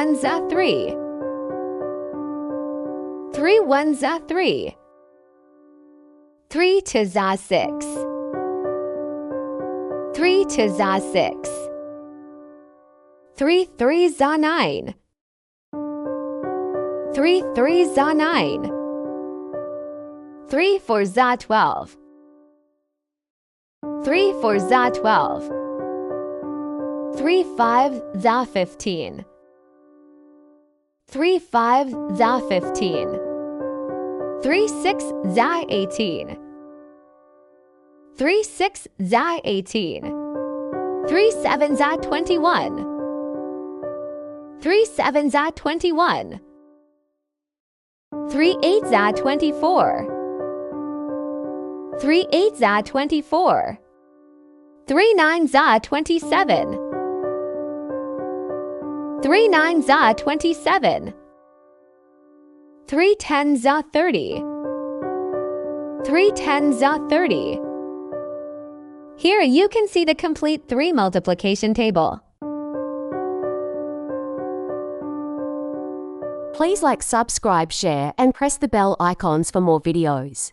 ones are 3. 3 ones are 3. 3 twos are 6. 3 twos are 6. 3 threes are 9. 3 threes are 9. 3 fours are 12. 3 fours are 12. 3 fives are 15. 3 fives are 15. 3 sixes are 18. 3 sixes are 18. 3 sevens are 21. 3 sevens are 21. 3 eights are 24. 3 eights are 24. 3 nines are 27. 3 nines are 27. 3 tens are 30. 3 tens are 30. Here you can see the complete 3 multiplication table. Please like, subscribe, share, and press the bell icons for more videos.